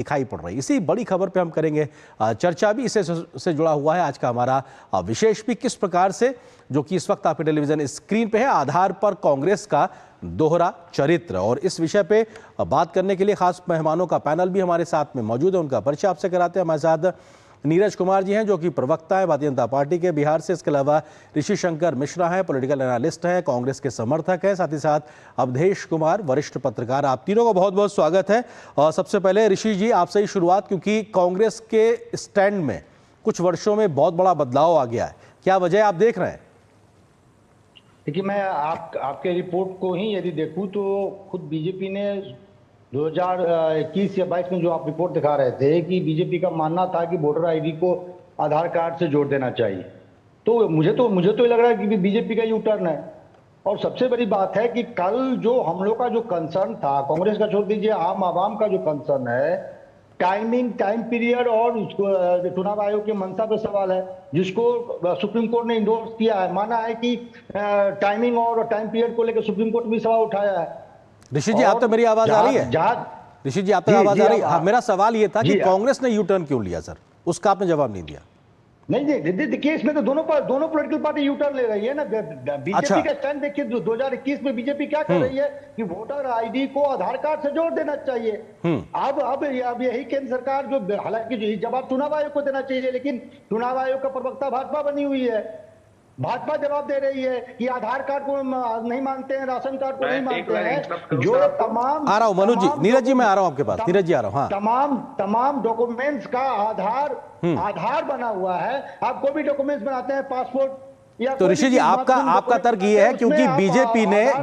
दिखाई पड़ रही। इसी बड़ी खबर पे हम करेंगे चर्चा भी, इससे से जुड़ा हुआ है आज का हमारा विशेष भी, किस प्रकार से जो कि इस वक्त आपके टेलीविजन स्क्रीन पे है, आधार पर कांग्रेस का दोहरा चरित्र। और इस विषय पे बात करने के लिए खास मेहमानों का पैनल भी हमारे साथ में मौजूद है, उनका परिचय आपसे कराते हैं। हमारे साथ नीरज कुमार जी हैं जो कि प्रवक्ता है भारतीय जनता पार्टी के बिहार से। इसके अलावा ऋषि शंकर मिश्रा हैं, पॉलिटिकल एनालिस्ट हैं, कांग्रेस के समर्थक हैं। साथ ही साथ अवधेश कुमार, वरिष्ठ पत्रकार। आप तीनों का बहुत बहुत स्वागत है। और सबसे पहले ऋषि जी आपसे ही शुरुआत, क्योंकि कांग्रेस के स्टैंड में कुछ वर्षों में बहुत बड़ा बदलाव आ गया है, क्या वजह आप देख रहे हैं? देखिए, मैं आपके रिपोर्ट को ही यदि देखूं तो खुद बीजेपी ने 2021 या 22 में जो आप रिपोर्ट दिखा रहे थे कि बीजेपी का मानना था कि वोटर आईडी को आधार कार्ड से जोड़ देना चाहिए, तो मुझे तो ये लग रहा है कि बीजेपी का यू टर्न है। और सबसे बड़ी बात है कि कल जो हम लोग का जो कंसर्न था, कांग्रेस का छोड़ दीजिए, आम आवाम का जो कंसर्न है, टाइम पीरियड और उसको चुनाव आयोग के मंशा पे सवाल है, जिसको सुप्रीम कोर्ट ने इंडोर्स किया है, माना है कि टाइमिंग और टाइम पीरियड को लेकर सुप्रीम कोर्ट भी सवाल उठाया है। ऋषि जी, आप तो मेरी आवाज आ रही है? ऋषि जी, आप तो आवाज आ रही है? हाँ, मेरा सवाल ये था कि कांग्रेस ने यू टर्न क्यों लिया सर, उसका आपने जवाब नहीं दिया। नहीं, देखिए इसमें तो दोनों पॉलिटिकल पार्टी यू टर्न ले रही है ना। बीजेपी का स्टैंड देखिए, 2021 में बीजेपी क्या कर रही है कि वोटर आईडी को आधार कार्ड से जोड़ देना चाहिए। अब यही केंद्र सरकार जो, हालांकि जवाब चुनाव आयोग को देना चाहिए, लेकिन चुनाव आयोग का प्रवक्ता भाजपा बनी हुई है, भाजपा जवाब दे रही है कि आधार कार्ड को नहीं मानते हैं, राशन कार्ड को नहीं मानते हैं। जो तमाम आ रहा हूं मनोज जी, नीरज जी मैं आ रहा हूं आपके पास, नीरज जी आ रहा हूं। हाँ, तमाम डॉक्यूमेंट्स का आधार बना हुआ है। आप कोई भी डॉक्यूमेंट्स बनाते हैं, पासपोर्ट या, तो ऋषि जी आपका तर्क ये है क्योंकि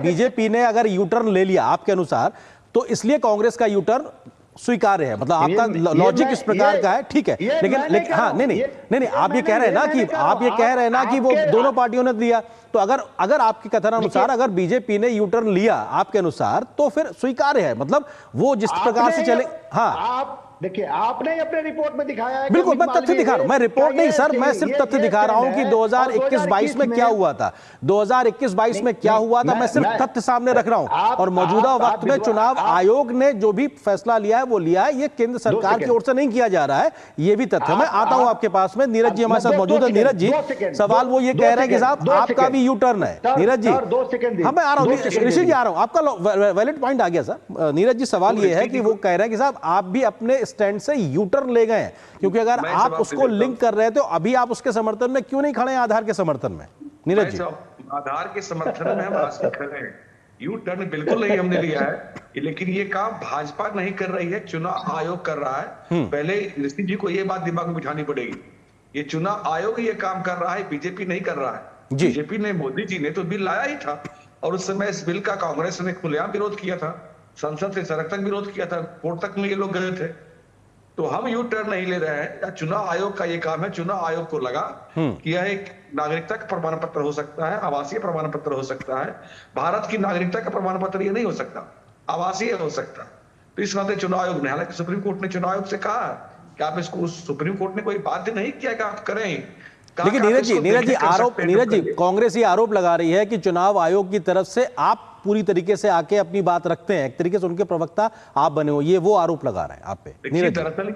बीजेपी ने अगर यू टर्न ले लिया आपके अनुसार, तो इसलिए कांग्रेस का यू टर्न स्वीकार्य है, मतलब आपका लॉजिक इस प्रकार का है, ठीक है। लेकिन हाँ, नहीं, आप ये कह रहे हैं ना कि वो दोनों पार्टियों ने दिया, तो अगर आपके कथन अनुसार अगर बीजेपी ने यू टर्न लिया आपके अनुसार, तो फिर स्वीकार्य है, मतलब वो जिस प्रकार से चले। हाँ, आप देखिए, आपने अपने रिपोर्ट में दिखाया है। बिल्कुल, मैं तथ्य दिखा रहा हूं, मैं रिपोर्ट नहीं सर, मैं सिर्फ तथ्य दिखा रहा हूं कि 2021-22 में क्या हुआ था, 2021-22 में क्या हुआ था, मैं सिर्फ तथ्य सामने रख रहा हूं। और मौजूदा वक्त में चुनाव आयोग ने जो भी फैसला लिया है वो लिया है, ये केंद्र सरकार की ओर से नहीं किया जा रहा है, ये भी तथ्य। मैं आता हूं आपके पास में, नीरज जी हमारे साथ मौजूद है। नीरज जी, सवाल वो ये कह रहे हैं कि साहब आपका भी यू टर्न है। नीरज जी, हाँ मैं आ रहा हूँ, ऋषि जी आ रहा हूँ, आपका वैलिड पॉइंट आ गया सर। नीरज जी, सवाल ये है कि वो कह रहे हैं कि साहब आप भी अपने स्टैंड से यू टर्न ले गए हैं, क्योंकि अगर आप उसको लिंक कर रहे थे तो अभी आप उसके समर्थन में क्यों नहीं खड़े हैं, आधार के समर्थन में? नीरज जी, आधार के समर्थन में हम आज खड़े हैं, यू टर्न बिल्कुल नहीं हमने लिया है, लेकिन ये काम भाजपा नहीं कर रही है, चुनाव आयोग कर रहा है। पहले ऋषि जी को ये बात दिमाग में बिठानी पड़ेगी, ये चुनाव आयोग ये काम कर रहा है, बीजेपी नहीं कर रहा है। बीजेपी ने, मोदी जी ने तो बिल लाया ही था, और उस समय इस बिल का कांग्रेस ने खुलेआम विरोध किया था, संसद से सड़क तक विरोध किया था, कोर्ट तक में ये लोग गए थे। तो हम यू टर्न नहीं ले रहे हैं, चुनाव आयोग का ये काम है। चुनाव आयोग को लगा कि यह एक नागरिकता का प्रमाण पत्र हो सकता है, आवासीय प्रमाण पत्र हो सकता है, भारत की नागरिकता का प्रमाण पत्र ये नहीं हो सकता, आवासीय हो सकता। तो इस नाते चुनाव आयोग ने, हालांकि सुप्रीम कोर्ट ने चुनाव आयोग से कहा कि आप इसको, सुप्रीम कोर्ट ने कोई बाध्य नहीं किया कि आप करें। लेकिन नीरज जी कांग्रेस ये आरोप लगा रही है कि चुनाव आयोग की तरफ से आप पूरी तरीके से आके अपनी बात रखते हैं, एक तरीके से उनके प्रवक्ता आप बने हो, ये वो आरोप लगा रहे हैं आप पे। दरअसल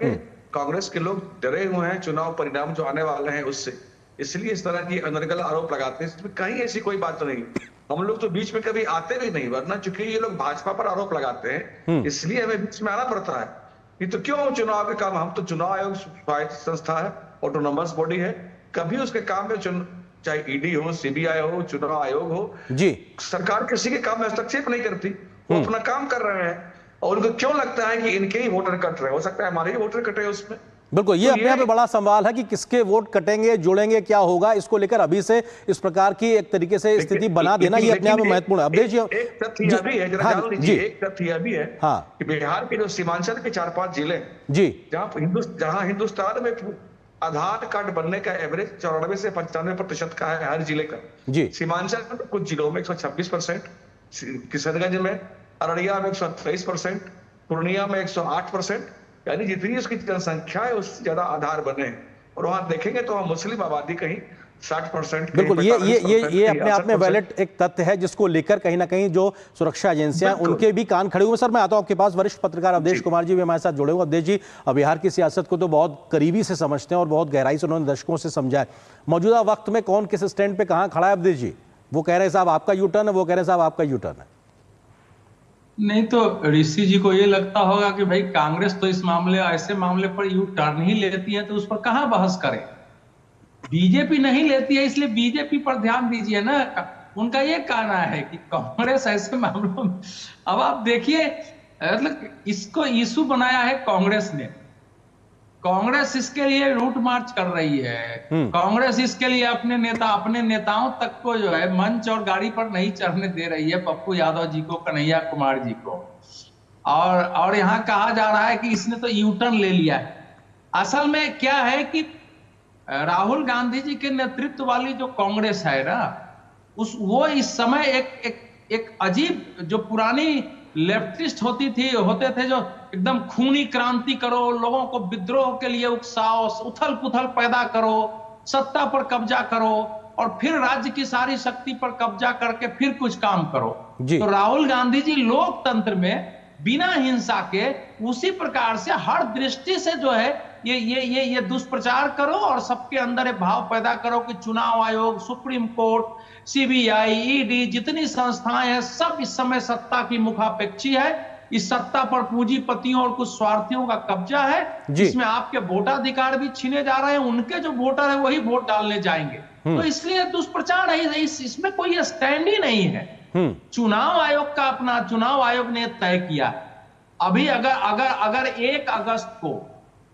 कांग्रेस के लोग डरे हुए हैं चुनाव परिणाम जो आने वाले हैं उससे, इसलिए इस तरह की अनर्गल आरोप लगाते हैं। इसमें कहीं ऐसी कोई बात नहीं, हम लोग तो बीच में कभी आते भी नहीं, वरना चूंकि ये लोग भाजपा पर आरोप लगाते हैं इसलिए हमें बीच में आना पड़ता है। ये तो क्यों चुनाव के काम, हम तो चुनाव आयोग स्वायत्त संस्था है, ऑटोनोमस बॉडी है, कभी उसके काम में, चाहे ईडी हो, सीबीआई हो, चुनाव आयोग हो जी, सरकार किसी के काम में हस्तक्षेप नहीं करती, वो अपना काम कर रहे हैं। और उनको क्यों लगता है कि इनके ही वोटर कट रहे, हो सकता है हमारे ही वोटर कटे उसमें। बिल्कुल, ये अपने आप में बड़ा सवाल है कि किसके वोट कटेंगे, जुड़ेंगे, क्या होगा, इसको लेकर अभी से इस प्रकार की एक तरीके से स्थिति बना देना ये अपने आप में महत्वपूर्ण है। अब देखिए, एक तथ्य यह भी है, जरा जान लीजिए, एक तथ्य यह भी है कि बिहार के जो सीमांचल के 4-5 जिले जी, जहां हिंदुस्तान में आधार कार्ड बनने का एवरेज 94 से 95% का है हर जिले का जी। सीमांचल में कुछ जिलों में 126%, किशनगंज में, अररिया में 123%, पूर्णिया में 108%, यानी जितनी उसकी जनसंख्या है उससे ज्यादा आधार बने। और वहां देखेंगे तो वहां मुस्लिम आबादी कहीं 60% बिल्कुल, ये अपने आप में वैलिड एक तथ्य है जिसको लेकर कहीं ना कहीं जो सुरक्षा एजेंसियां उनके भी कान खड़े हुए। सर मैं आता हूं आपके पास, वरिष्ठ पत्रकार अवधेश कुमार जी भी हमारे साथ जुड़े हुए। अवधेश जी, बिहार की सियासत को तो बहुत करीबी से समझते हैं और बहुत गहराई से उन्होंने दशकों से समझा है। मौजूदा वक्त में कौन किस स्टैंड पे कहां खड़ा है अवधेश जी? वो कह रहे हैं साहब आपका यू टर्न है, वो कह रहे हैं साहब आपका यू टर्न है। नहीं तो ऋषि जी को ये लगता होगा कि भाई कांग्रेस तो इस मामले, ऐसे मामले पर यू टर्न ही लेती है, तो उस पर कहां बहस करें। बीजेपी नहीं लेती है, इसलिए बीजेपी पर ध्यान दीजिए ना। उनका ये कहना है कि कांग्रेस ऐसे मामलों में, अब आप देखिए, मतलब इसको इशू बनाया है कांग्रेस ने। कांग्रेस इसके लिए रूट मार्च कर रही है। कांग्रेस इसके लिए अपने नेताओं तक को जो है मंच और गाड़ी पर नहीं चढ़ने दे रही है, पप्पू यादव जी को, कन्हैया कुमार जी को। और यहाँ कहा जा रहा है कि इसने तो यू टर्न ले लिया है। असल में क्या है कि राहुल गांधी जी के नेतृत्व वाली जो कांग्रेस है ना, वो इस समय एक अजीब, जो पुरानी लेफ्टिस्ट होते थे जो एकदम खूनी क्रांति करो, लोगों को विद्रोह के लिए उकसाओ, उथल पुथल पैदा करो, सत्ता पर कब्जा करो और फिर राज्य की सारी शक्ति पर कब्जा करके फिर कुछ काम करो। तो राहुल गांधी जी लोकतंत्र में बिना हिंसा के उसी प्रकार से हर दृष्टि से जो है ये दुष्प्रचार करो और सबके अंदर एक भाव पैदा करो कि चुनाव आयोग, सुप्रीम कोर्ट, सीबीआई, ईडी, जितनी संस्थाएं हैं सब इस समय सत्ता की मुखापेक्षी है। इस सत्ता पर पूंजीपतियों और कुछ स्वार्थियों का कब्जा है, जिसमें आपके वोटाधिकार भी छीने जा रहे हैं। उनके जो वोटर है वही वोट डालने जाएंगे, तो इसलिए दुष्प्रचार है, इसमें कोई स्टैंड ही नहीं है। चुनाव आयोग का अपना, चुनाव आयोग ने तय किया। अभी अगर 1 अगस्त को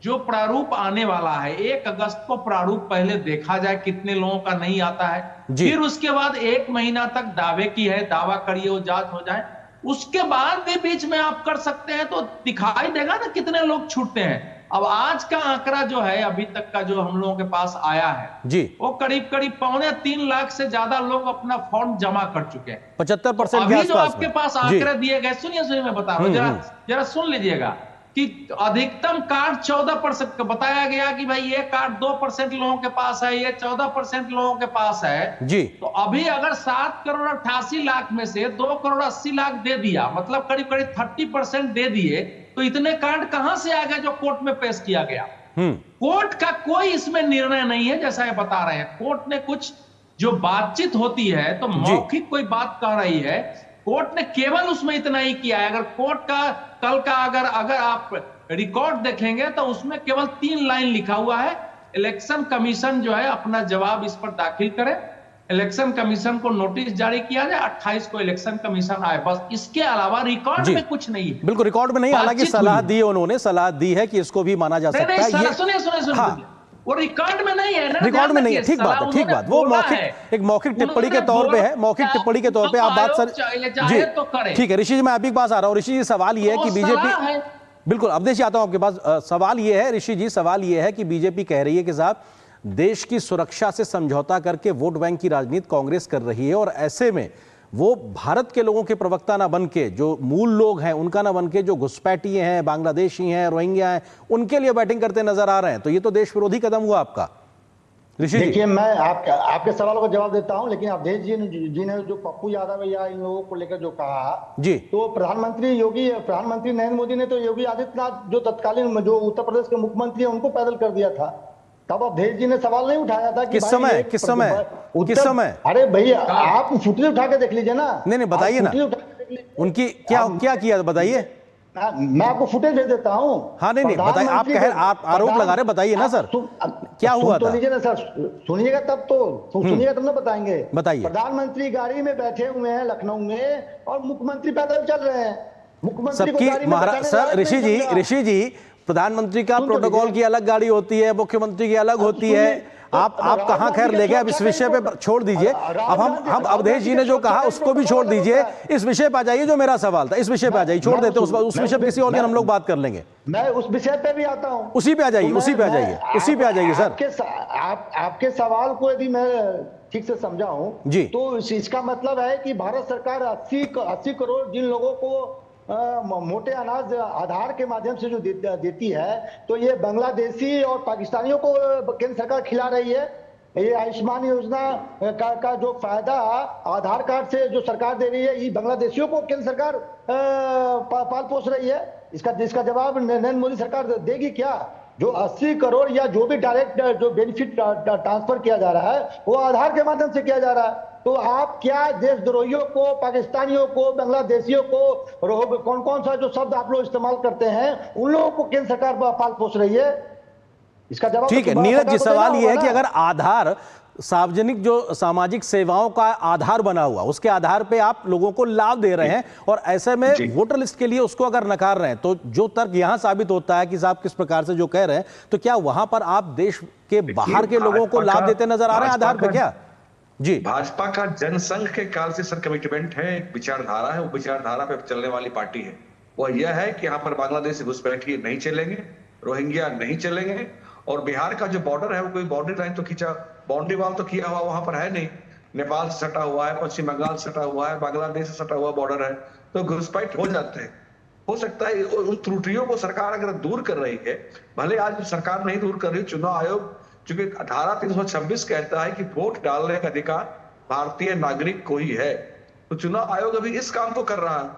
जो प्रारूप आने वाला है, 1 अगस्त को प्रारूप पहले देखा जाए कितने लोगों का नहीं आता है, फिर उसके बाद 1 महीना तक दावे की है, दावा करिए, वो जांच हो जाए, उसके बाद भी बीच में आप कर सकते हैं, तो दिखाई देगा ना कितने लोग छूटते हैं। अब आज का आंकड़ा जो है अभी तक का जो हम लोगों के पास आया है जी, वो करीब 3.25 लाख से ज्यादा लोग अपना फॉर्म जमा कर चुके हैं। 75% अभी जो आपके पास आंकड़े दिए गए, सुनिए मैं बता रहा हूं, जरा सुन लीजिएगा कि अधिकतम कार्ड 14% का बताया गया कि भाई ये कार्ड 2% लोगों के पास है, ये 14% लोगों के पास है जी। तो अभी अगर 7 करोड़ 88 लाख में से 2 करोड़ 80 लाख दे दिया, मतलब करीब 30% दे दिए, तो इतने कार्ड कहां से आ गए जो कोर्ट में पेश किया गया। कोर्ट का कोई इसमें निर्णय नहीं है, जैसा ये बता रहे हैं। कोर्ट ने कुछ जो बातचीत होती है तो मौखिक कोई बात कह रही है, कोर्ट ने केवल उसमें इतना ही किया है। अगर कोर्ट का कल का अगर आप रिकॉर्ड देखेंगे तो उसमें केवल 3 लाइन लिखा हुआ है, इलेक्शन कमीशन जो है अपना जवाब इस पर दाखिल करे, इलेक्शन कमीशन को नोटिस जारी किया जाए, 28 को इलेक्शन कमीशन आए, बस। इसके अलावा रिकॉर्ड में कुछ नहीं है। बिल्कुल रिकॉर्ड में नहीं, हालांकि सलाह दी है, उन्होंने सलाह दी है कि इसको भी माना जा सकता है। सुनिए, वो रिकॉर्ड में नहीं है ना, रिकॉर्ड में नहीं है, ठीक बात है, ठीक बात। वो मौखिक टिप्पणी के तौर पे है, मौखिक टिप्पणी के तौर पे आप बात सर जी ठीक है। ऋषि जी मैं आपके पास आ रहा हूँ। ऋषि जी सवाल ये है कि बीजेपी, बिल्कुल अवधेश जी आता हूं आपके पास। सवाल ये है ऋषि जी, सवाल ये है कि बीजेपी कह रही है कि साहब देश की सुरक्षा से समझौता करके वोट बैंक की राजनीति कांग्रेस कर रही है, और ऐसे में वो भारत के लोगों के प्रवक्ता ना बन के, जो मूल लोग हैं उनका ना बन के, जो घुसपैठिए हैं, बांग्लादेशी हैं, रोहिंग्या हैं, उनके लिए बैटिंग करते नजर आ रहे हैं, तो ये तो देश विरोधी कदम हुआ आपका। ऋषि देखिए मैं आपके सवालों का जवाब देता हूं, लेकिन अवधेश जी ने जो पप्पू यादव या इन लोगों को लेकर जो कहा जी, तो प्रधानमंत्री नरेंद्र मोदी ने तो योगी आदित्यनाथ जो तत्कालीन जो उत्तर प्रदेश के मुख्यमंत्री है उनको पैदल कर दिया था। तब अवधेश जी ने सवाल नहीं उठाया था कि किस समय? अरे भैया आप फुटेज उठा के देख लीजिए ना। नहीं बताइए ना उनकी क्या किया, बताइए। मैं आपको फुटेज भेज देता हूँ। हाँ नहीं बताइए, आप आरोप लगा रहे, बताइए ना सर क्या हुआ था। लीजिए ना सर, सुनिएगा तब ना बताएंगे। बताइए। प्रधानमंत्री गाड़ी में बैठे हुए हैं लखनऊ में और मुख्यमंत्री पैदल चल रहे हैं। मुख्यमंत्री सर ऋषि जी प्रधानमंत्री का प्रोटोकॉल की अलग गाड़ी होती है, मुख्यमंत्री की अलग होती है। आप कहां खैर ले गए, अब इस विषय पे छोड़ दीजिए। अब हम अवधेश जी ने जो कहा उसको भी छोड़ दीजिए, इस विषय पे आ जाइए जो मेरा सवाल था, इस विषय पे आ जाइए। छोड़ देते उस विषय पे किसी और दिन हम लोग बात कर लेंगे। मैं उस विषय पे भी आता हूं, उसी पे आ जाइए सर। आपके सवाल को यदि मैं ठीक से समझाऊं जी, तो इसका मतलब है कि भारत सरकार 80 करोड़ जिन लोगों को मोटे अनाज आधार के माध्यम से जो देती है, तो ये बांग्लादेशी और पाकिस्तानियों को केंद्र सरकार खिला रही है। ये आयुष्मान योजना का जो फायदा आधार कार्ड से जो सरकार दे रही है, ये बांग्लादेशियों को केंद्र सरकार पाल पोस रही है। इसका जवाब नरेंद्र मोदी सरकार देगी क्या? जो 80 करोड़ या जो भी डायरेक्ट जो बेनिफिट ट्रांसफर किया जा रहा है वो आधार के माध्यम से किया जा रहा है। तो आप क्या देशद्रोहियों को, पाकिस्तानियों को, बांग्लादेशियों को, कौन कौन सा जो शब्द आप लोग इस्तेमाल करते हैं, उन लोगों को केंद्र सरकार पाल पोस रही है? इसका जवाब ठीक है नीरज जी, सवाल यह है कि अगर आधार सार्वजनिक जो सामाजिक सेवाओं का आधार बना हुआ, उसके आधार पे आप लोगों को लाभ दे रहे हैं और ऐसे में वोटर लिस्ट के लिए उसको अगर नकार रहे हैं, तो जो तर्क यहां साबित होता है कि साहब किस प्रकार से जो कह रहे हैं, तो क्या वहां पर आप देश के बाहर के लोगों को लाभ देते नजर आ रहे हैं आधार पे? क्या जी भाजपा का जनसंघ के काल से सर कमिटमेंट है, एक विचारधारा है, वो विचारधारा पे चलने वाली पार्टी है। वह यह है कि यहाँ पर बांग्लादेश घुसपैठिए नहीं चलेंगे, रोहिंग्या नहीं चलेंगे, और बिहार का जो बॉर्डर है वो कोई बाउंड्री लाइन तो खींचा, बाउंड्री वॉल तो किया हुआ वहां पर है नहीं, नेपाल से सटा हुआ है, पश्चिम बंगाल से सटा हुआ है, बांग्लादेश से सटा हुआ बॉर्डर है, तो घुसपैठ हो जाते हैं। हो सकता है उन त्रुटियों को सरकार अगर दूर कर रही है, भले आज सरकार नहीं दूर कर रही, चुनाव आयोग चूंकि धारा 326 कहता है कि वोट डालने का अधिकार भारतीय नागरिक को ही है, तो चुनाव आयोग अभी इस काम को कर रहा है।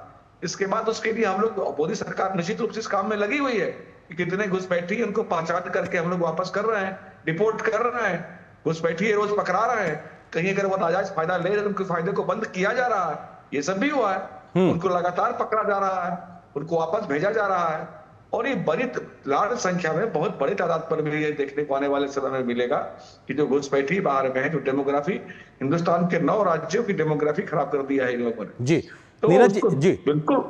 इसके बाद उसके लिए हम लोग, मोदी सरकार निश्चित रूप से इस काम में लगी हुई है कि कितने घुसपैठी उनको पहचान करके हम लोग वापस कर रहे हैं, डिपोर्ट कर रहे हैं, घुसपैठी रोज पकड़ा रहे हैं, कहीं अगर वो नाजायज फायदा ले रहे उनके फायदे को बंद किया जा रहा है, ये सब भी हुआ है। उनको लगातार पकड़ा जा रहा है, उनको वापस भेजा जा रहा है, और ये बड़ी लार्ज संख्या में, बहुत बड़ी तादाद पर भी ये देखने को आने वाले समय में मिलेगा कि जो घुसपैठी बाहर में है, जो डेमोग्राफी हिंदुस्तान के 9 राज्यों की डेमोग्राफी खराब कर दिया है इन लोगों ने। जी तो नीरज जी, बिल्कुल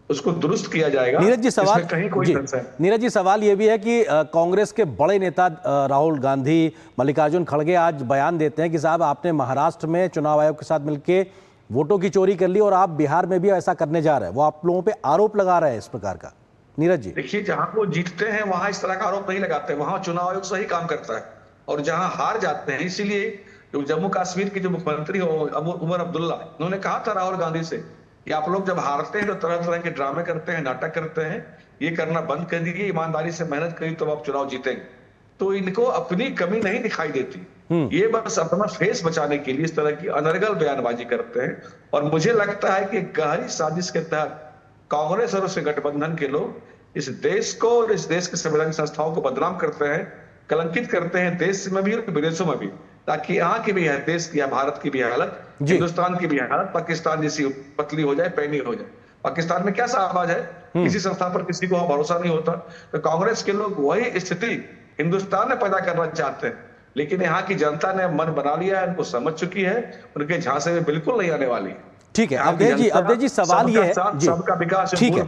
उसको दुरुस्त किया जाएगा। नीरज जी सवाल, कहीं कोई संशय। नीरज जी सवाल यह भी है कि कांग्रेस के बड़े नेता राहुल गांधी, मल्लिकार्जुन खड़गे आज बयान देते हैं कि साहब आपने महाराष्ट्र में चुनाव आयोग के साथ मिलकर वोटों की चोरी कर ली और आप बिहार में भी ऐसा करने जा रहे हैं। वो आप लोगों पे आरोप लगा रहे हैं इस प्रकार का। नीरज जी देखिए, जहां वो जीतते हैं वहां इस तरह का आरोप नहीं लगाते, वहां चुनाव आयोग सही काम करता है, और जहां हार जाते हैं, इसीलिए जो जम्मू कश्मीर के जो मुख्यमंत्री हो उमर अब्दुल्ला, उन्होंने कहा था राहुल गांधी से कि आप लोग जब हारते हैं तो तरह तरह के ड्रामे करते हैं, नाटक करते हैं, ये करना बंद कर दीजिए, ईमानदारी से मेहनत करिए तो आप चुनाव जीतेंगे। तो इनको अपनी कमी नहीं दिखाई देती, ये बस अपना फेस बचाने के लिए इस तरह की अनर्गल बयानबाजी करते हैं। और मुझे लगता है कि गहरी साजिश के तहत कांग्रेस और उसके गठबंधन के लोग इस देश को और इस देश की संवैधानिक संस्थाओं को बदनाम करते हैं, कलंकित करते हैं, देश में भी और विदेशों में भी, ताकि यहाँ की भी है, देश की या भारत की भी हालत, हिंदुस्तान की भी हालत पाकिस्तान जैसी पतली हो जाए, पैनी हो जाए। पाकिस्तान में क्या आवाज है, किसी संस्था पर किसी को भरोसा नहीं होता। तो कांग्रेस के लोग वही स्थिति हिंदुस्तान में पैदा करना चाहते हैं, लेकिन यहाँ की जनता ने मन बना लिया है, उनको समझ चुकी है, उनके झांसे में बिल्कुल नहीं आने वाली है। ठीक है अवधेश जी सवाल ये है, सबका विकास ठीक है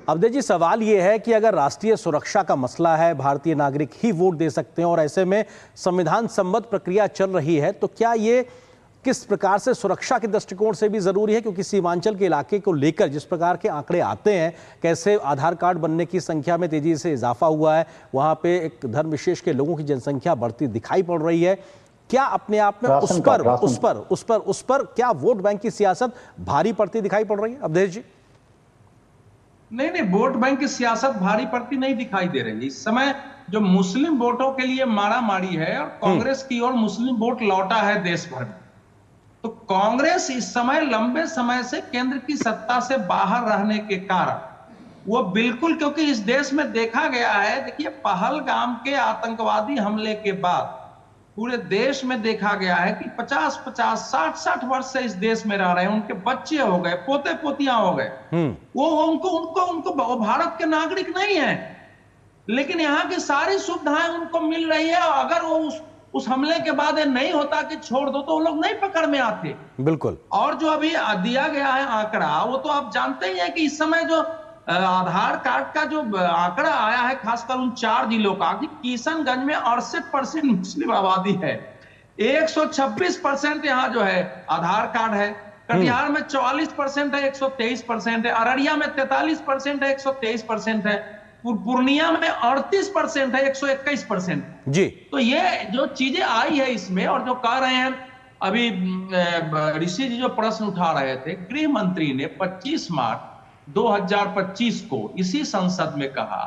अवधेश जी सवाल ये है कि अगर राष्ट्रीय सुरक्षा का मसला है, भारतीय नागरिक ही वोट दे सकते हैं और ऐसे में संविधान संबद्ध प्रक्रिया चल रही है, तो क्या ये किस प्रकार से सुरक्षा के दृष्टिकोण से भी जरूरी है? क्योंकि सीमांचल के इलाके को लेकर जिस प्रकार के आंकड़े आते हैं, कैसे आधार कार्ड बनने की संख्या में तेजी से इजाफा हुआ है, वहां पे एक धर्म विशेष के लोगों की जनसंख्या बढ़ती दिखाई पड़ रही है, क्या अपने आप में उस पर क्या वोट बैंक की सियासत भारी पड़ती दिखाई पड़ रही है? अवधेश जी नहीं, वोट बैंक की सियासत भारी पड़ती नहीं दिखाई दे रही। इस समय जो मुस्लिम वोटों के लिए मारामारी है और कांग्रेस की ओर मुस्लिम वोट लौटा है देश भर में, तो कांग्रेस इस समय लंबे समय से केंद्र की सत्ता से बाहर रहने के कारण वो बिल्कुल, क्योंकि इस देश में देखा गया है, देखिए पहलगाम के आतंकवादी हमले के बाद पूरे देश में देखा गया है कि 50-50, 60-60 वर्ष से इस देश में रह रहे हैं, उनके बच्चे हो गए, पोते पोतियां हो गए, वो उनको भारत के नागरिक नहीं है, लेकिन यहाँ की सारी सुविधाएं उनको मिल रही है। और अगर वो उस हमले के बाद नहीं होता कि छोड़ दो, तो वो लोग नहीं पकड़ में आते। बिल्कुल। और जो अभी दिया गया है आंकड़ा, वो तो आप जानते ही हैं कि इस समय जो आधार कार्ड का जो आंकड़ा आया है, खासकर उन 4 जिलों का, कि किशनगंज में 68% मुस्लिम आबादी है, 126% यहाँ जो है आधार कार्ड है, कटिहार में 44% है, 123% है, अररिया में 43% है, 123% है, पूर्णिया में 38% है, 121% जी। तो ये जो चीजें आई है इसमें, और जो कह रहे हैं अभी ऋषि जी जो प्रश्न उठा रहे थे, गृह मंत्री ने 25 मार्च 2025 को इसी संसद में कहा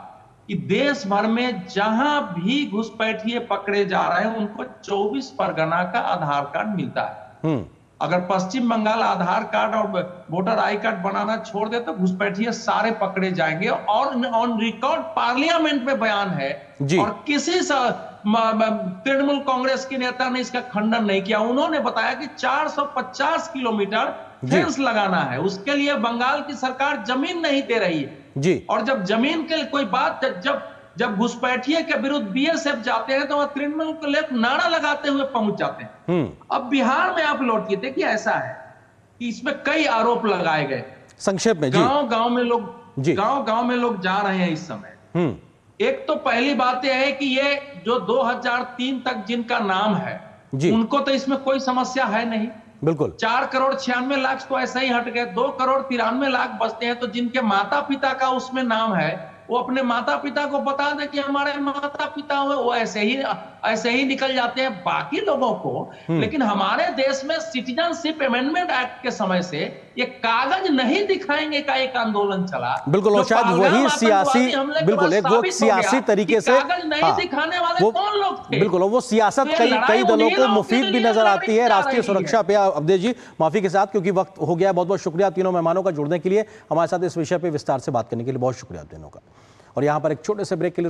कि देश भर में जहां भी घुसपैठिए पकड़े जा रहे हैं उनको 24 परगना का आधार कार्ड मिलता है। अगर पश्चिम बंगाल आधार कार्ड और वोटर आई कार्ड बनाना छोड़ दे तो घुसपैठिए सारे पकड़े जाएंगे। और ऑन रिकॉर्ड पार्लियामेंट में बयान है और किसी तृणमूल कांग्रेस के नेता ने इसका खंडन नहीं किया। उन्होंने बताया कि 450 किलोमीटर फेंस लगाना है, उसके लिए बंगाल की सरकार जमीन नहीं दे रही है जी। और जब जमीन के कोई बात जब घुसपैठिए के विरुद्ध बीएसएफ जाते हैं तो वह तृणमूल को लेकर नारा लगाते हुए पहुंच जाते हैं। अब बिहार में आप लौटिए, देखिए ऐसा है कि इसमें कई आरोप लगाए गए। संक्षेप में गांव गांव में लोग जा रहे हैं इस समय। एक तो पहली बात यह है कि ये जो 2003 तक जिनका नाम है उनको तो इसमें कोई समस्या है नहीं, बिल्कुल। 4 करोड़ 96 लाख तो ऐसे ही हट गए। 2 करोड़ 93 लाख बचते हैं। तो जिनके माता पिता का उसमें नाम है वो अपने माता पिता को बता दे कि हमारे माता पिता हुए, वो ऐसे ही निकल जाते हैं बाकी लोगों को। लेकिन हमारे देश में सिटीजनशिप अमेंडमेंट एक्ट के समय से ये कागज नहीं दिखाएंगे का एक आंदोलन चला। बिल्कुल, और शायद वही सियासी, बिल्कुल एक वो सियासी तरीके से कागज नहीं दिखाने वाले कौन लोग थे। बिल्कुल, वो सियासत कई दलों को मुफीद भी नजर आती है राष्ट्रीय सुरक्षा पे। अवधेश जी माफी के साथ, क्योंकि वक्त हो गया। बहुत बहुत शुक्रिया तीनों मेहमानों का जुड़ने के लिए, हमारे साथ इस विषय पे विस्तार से बात करने के लिए बहुत शुक्रिया तीनों का। और यहां पर एक छोटे से ब्रेक के लिए